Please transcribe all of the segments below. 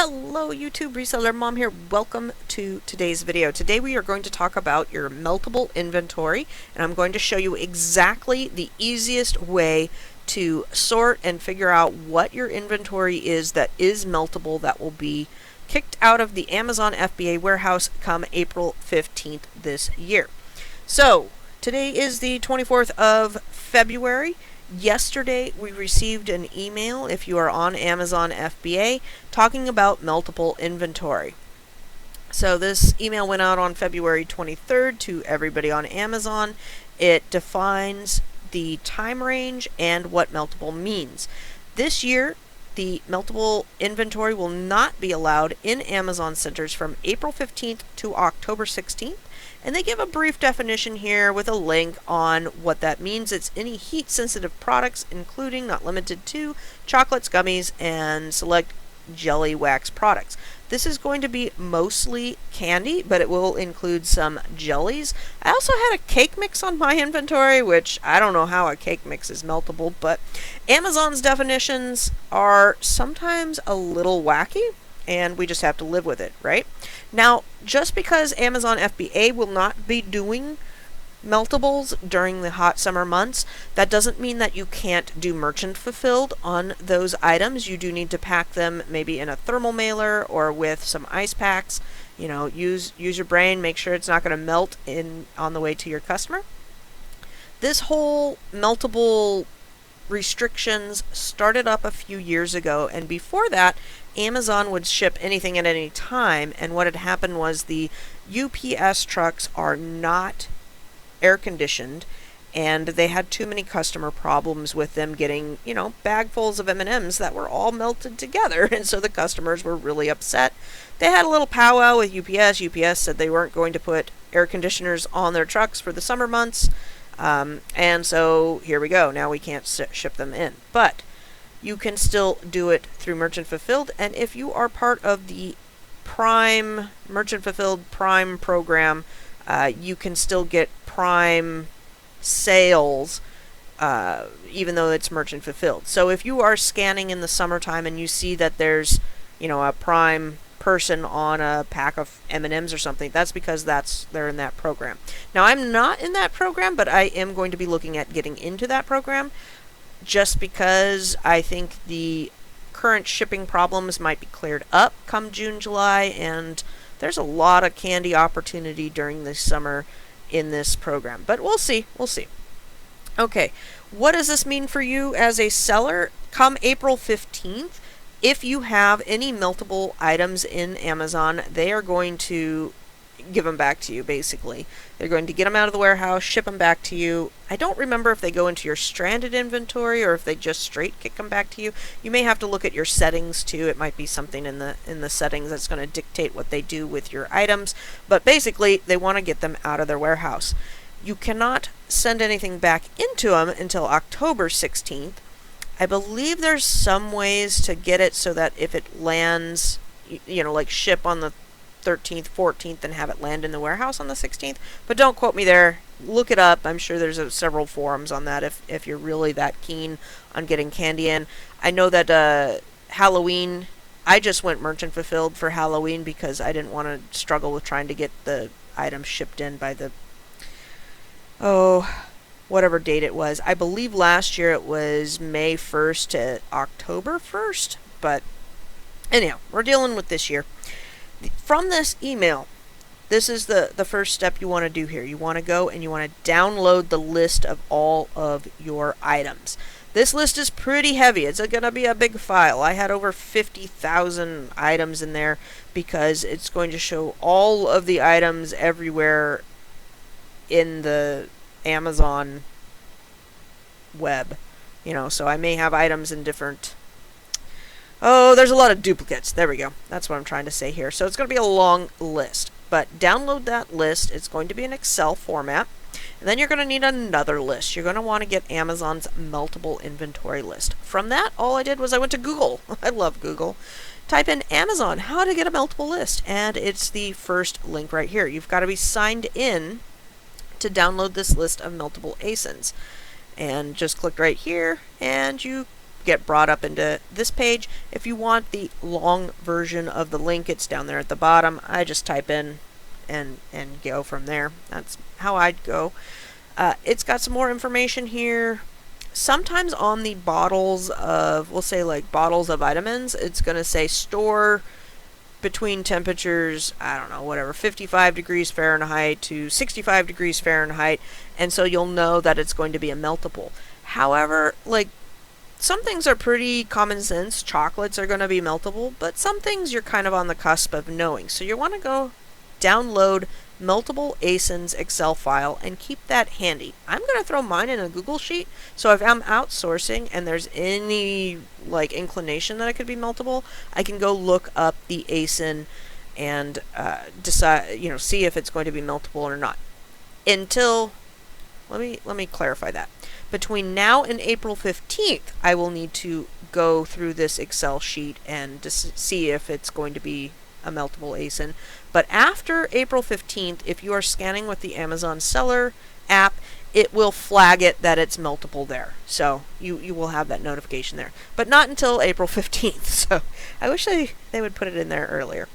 Hello YouTube, Reseller Mom here. Welcome to today's video. Today we are going to talk about your Meltable inventory, and I'm going to show you exactly the easiest way to sort and figure out what your inventory is that is meltable that will be kicked out of the Amazon FBA warehouse come April 15th this year. So today is the 24th of February. Yesterday we received an email, if you are on Amazon FBA, talking about meltable inventory. So this email went out on February 23rd to everybody on Amazon. It defines the time range and what meltable means. This year, the meltable inventory will not be allowed in Amazon centers from April 15th to October 16th. And they give a brief definition here with a link on what that means. It's any heat-sensitive products, including, not limited to, chocolates, gummies, and select jelly wax products. This is going to be mostly candy, but it will include some jellies. I also had a cake mix on my inventory, which I don't know how a cake mix is meltable, but Amazon's definitions are sometimes a little wacky, and we just have to live with it, right? Now, just because Amazon FBA will not be doing meltables during the hot summer months, that doesn't mean that you can't do merchant fulfilled on those items. You do need to pack them maybe in a thermal mailer or with some ice packs. You know, use your brain, make sure it's not going to melt on the way to your customer. This whole meltable restrictions started up a few years ago, and before that Amazon would ship anything at any time, and what had happened was the UPS trucks are not air conditioned, and they had too many customer problems with them getting, you know, bagfuls of M&Ms that were all melted together, and so the customers were really upset. They had a little powwow with UPS. UPS said they weren't going to put air conditioners on their trucks for the summer months. And so here we go. Now we can't ship them in. But you can still do it through Merchant Fulfilled. And if you are part of the Prime, Merchant Fulfilled Prime program, you can still get Prime sales, even though it's Merchant Fulfilled. So if you are scanning in the summertime and you see that there's, you know, a Prime person on a pack of M&Ms or something, that's because they're in that program. Now, I'm not in that program, but I am going to be looking at getting into that program just because I think the current shipping problems might be cleared up come June, July, and there's a lot of candy opportunity during the summer in this program. But we'll see. Okay, what does this mean for you as a seller? Come April 15th, if you have any meltable items in Amazon, they are going to give them back to you, basically. They're going to get them out of the warehouse, ship them back to you. I don't remember if they go into your stranded inventory or if they just straight kick them back to you. You may have to look at your settings too. It might be something in the settings that's going to dictate what they do with your items. But basically, they want to get them out of their warehouse. You cannot send anything back into them until October 16th. I believe there's some ways to get it so that if it lands, you know, like ship on the 13th, 14th, and have it land in the warehouse on the 16th. But don't quote me there. Look it up. I'm sure there's several forums on that if you're really that keen on getting candy in. I know that Halloween, I just went Merchant Fulfilled for Halloween because I didn't want to struggle with trying to get the items shipped in by the, whatever date it was. I believe last year it was May 1st to October 1st, but anyhow, we're dealing with this year. From this email, this is the first step you want to do here. You want to go and you want to download the list of all of your items. This list is pretty heavy. It's going to be a big file. I had over 50,000 items in there because it's going to show all of the items everywhere in the Amazon web, you know, so I may have items in different, there's a lot of duplicates. There we go. That's what I'm trying to say here. So it's going to be a long list, but download that list. It's going to be an Excel format, and then you're going to need another list. You're going to want to get Amazon's meltable inventory list. From that, all I did was I went to Google. I love Google. Type in Amazon, how to get a meltable list, and it's the first link right here. You've got to be signed in to download this list of meltable ASINs, and just click right here and you get brought up into this page. If you want the long version of the link, it's down there at the bottom. I just type in and go from there. That's how I'd go. It's got some more information here. Sometimes on the bottles of, we'll say like bottles of vitamins, it's going to say store between temperatures, I don't know, whatever, 55 degrees Fahrenheit to 65 degrees Fahrenheit, and so you'll know that it's going to be a meltable. However, like, some things are pretty common sense. Chocolates are going to be meltable, but some things you're kind of on the cusp of knowing. So you want to go download Meltable ASIN's Excel file and keep that handy. I'm going to throw mine in a Google Sheet, so if I'm outsourcing and there's any like inclination that it could be meltable, I can go look up the ASIN and decide, see if it's going to be meltable or not. Until, let me clarify that. Between now and April 15th, I will need to go through this Excel sheet and see if it's going to be a meltable ASIN. But after April 15th, if you are scanning with the Amazon Seller app, it will flag it that it's meltable there. So you will have that notification there. But not until April 15th. So I wish they would put it in there earlier.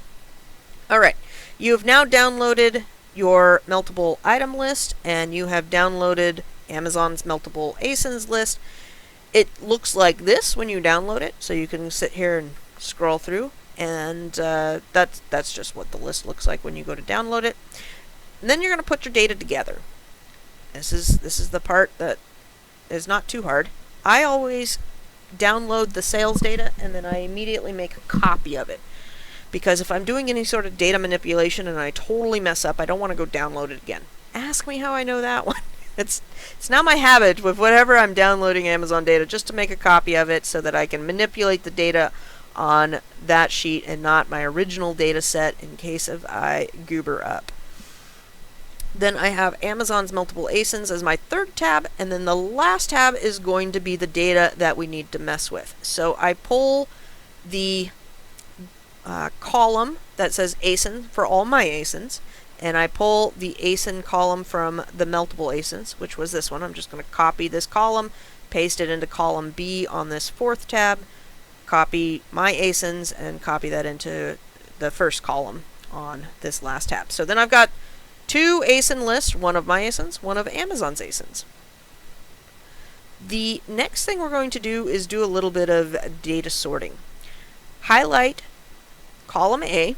Alright, you have now downloaded your meltable item list, and you have downloaded Amazon's meltable ASINs list. It looks like this when you download it, so you can sit here and scroll through, and that's just what the list looks like when you go to download it. And then you're going to put your data together. This is the part that is not too hard. I always download the sales data and then I immediately make a copy of it, because if I'm doing any sort of data manipulation and I totally mess up, I don't want to go download it again. Ask me how I know that one. It's now my habit with whatever I'm downloading Amazon data just to make a copy of it so that I can manipulate the data on that sheet and not my original data set in case of I goober up. Then I have Amazon's Meltable ASINs as my third tab, and then the last tab is going to be the data that we need to mess with. So I pull the column that says ASIN for all my ASINs, and I pull the ASIN column from the Meltable ASINs, which was this one. I'm just going to copy this column, paste it into column B on this fourth tab, copy my ASINs, and copy that into the first column on this last tab. So then I've got two ASIN lists, one of my ASINs, one of Amazon's ASINs. The next thing we're going to do is do a little bit of data sorting. Highlight column A,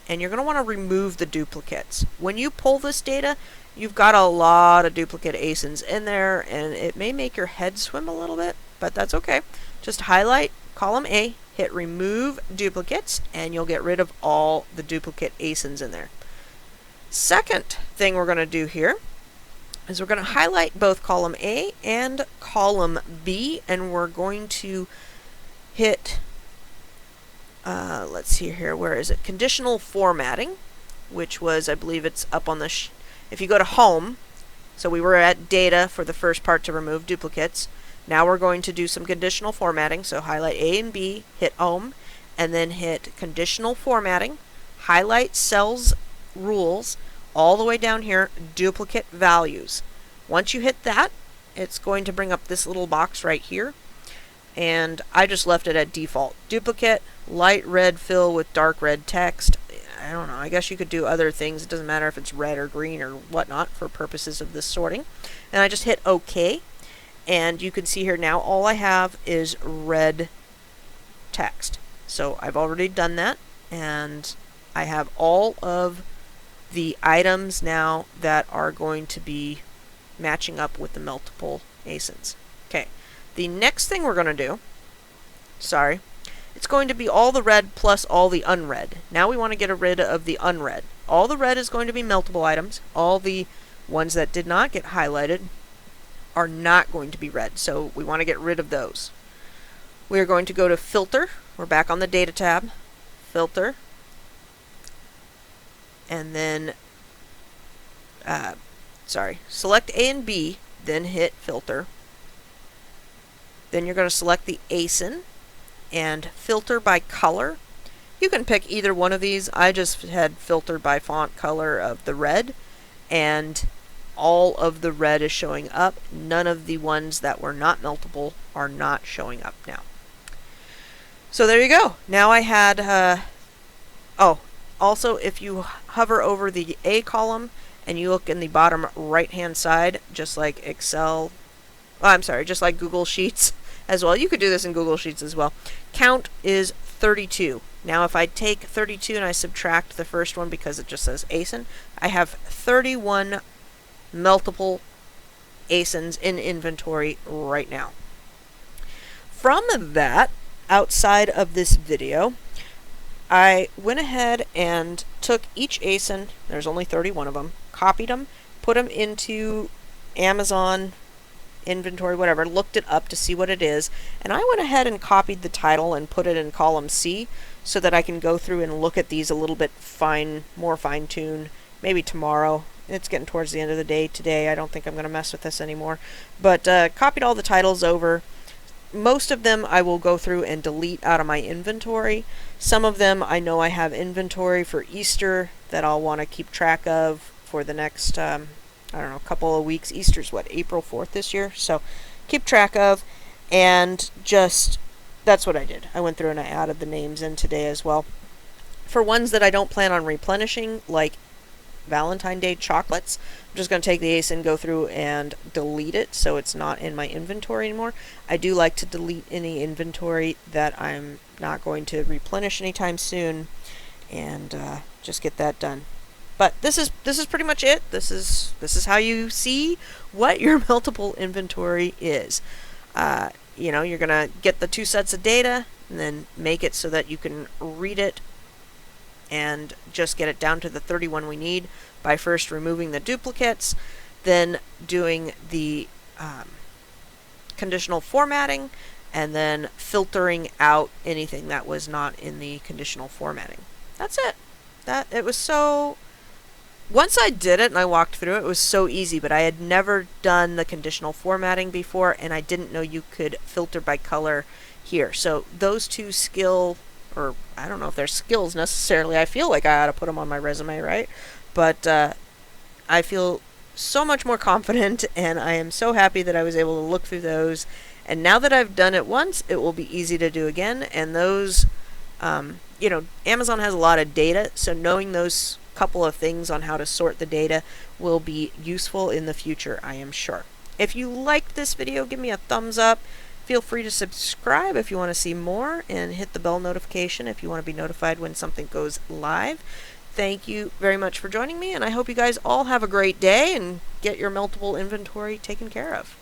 and you're going to want to remove the duplicates. When you pull this data, you've got a lot of duplicate ASINs in there, and it may make your head swim a little bit, but that's okay. Just highlight column A, hit remove duplicates, and you'll get rid of all the duplicate ASINs in there. Second thing we're going to do here is we're going to highlight both column A and column B, and we're going to hit let's see here, where is it? Conditional formatting, which was, I believe it's up on the if you go to home, so we were at data for the first part to remove duplicates. Now we're going to do some conditional formatting, so highlight A and B, hit home, and then hit conditional formatting, highlight cells rules, all the way down here, duplicate values. Once you hit that, it's going to bring up this little box right here, and I just left it at default. Duplicate, light red fill with dark red text. I don't know, I guess you could do other things. It doesn't matter if it's red or green or whatnot for purposes of this sorting. And I just hit OK, and you can see here now all I have is red text. So I've already done that, and I have all of the items now that are going to be matching up with the multiple ASINs. Okay, the next thing we're going to do, it's going to be all the red plus all the unread. Now we want to get rid of the unread. All the red is going to be meltable items. All the ones that did not get highlighted are not going to be red, so we want to get rid of those. We are going to go to Filter. We're back on the Data tab. Filter. And then, select A and B, then hit Filter. Then you're going to select the ASIN and filter by color. You can pick either one of these. I just had filter by font color of the red, and all of the red is showing up. None of the ones that were not meltable are not showing up now. So there you go. Now I had, oh, also if you hover over the A column and you look in the bottom right hand side, just like Excel, I'm sorry, just like Google Sheets as well. You could do this in Google Sheets as well. Count is 32. Now if I take 32 and I subtract the first one because it just says ASIN, I have 31 Meltable ASINs in inventory right now. From that, outside of this video, I went ahead and took each ASIN, there's only 31 of them, copied them, put them into Amazon inventory, whatever, looked it up to see what it is, and I went ahead and copied the title and put it in column C so that I can go through and look at these a little bit more fine-tuned, maybe tomorrow. It's getting towards the end of the day today. I don't think I'm going to mess with this anymore. But copied all the titles over. Most of them I will go through and delete out of my inventory. Some of them I know I have inventory for Easter that I'll want to keep track of for the next, I don't know, couple of weeks. Easter's what, April 4th this year? So keep track of, and just, that's what I did. I went through and I added the names in today as well. For ones that I don't plan on replenishing, like Valentine Day chocolates, I'm just going to take the ASIN, go through and delete it so it's not in my inventory anymore. I do like to delete any inventory that I'm not going to replenish anytime soon, and just get that done. But this is pretty much it. This is how you see what your Meltable inventory is. You know, you're gonna get the 2 sets of data and then make it so that you can read it and just get it down to the 31 we need by first removing the duplicates, then doing the conditional formatting, and then filtering out anything that was not in the conditional formatting. That's it. It was so... Once I did it and I walked through it, it was so easy, but I had never done the conditional formatting before, and I didn't know you could filter by color here. So those 2 or I don't know if they're skills necessarily. I feel like I ought to put them on my resume, right? But I feel so much more confident, and I am so happy that I was able to look through those. And now that I've done it once, it will be easy to do again. And those, you know, Amazon has a lot of data, so knowing those couple of things on how to sort the data will be useful in the future, I am sure. If you liked this video, give me a thumbs up. Feel free to subscribe if you want to see more, and hit the bell notification if you want to be notified when something goes live. Thank you very much for joining me, and I hope you guys all have a great day and get your Meltable inventory taken care of.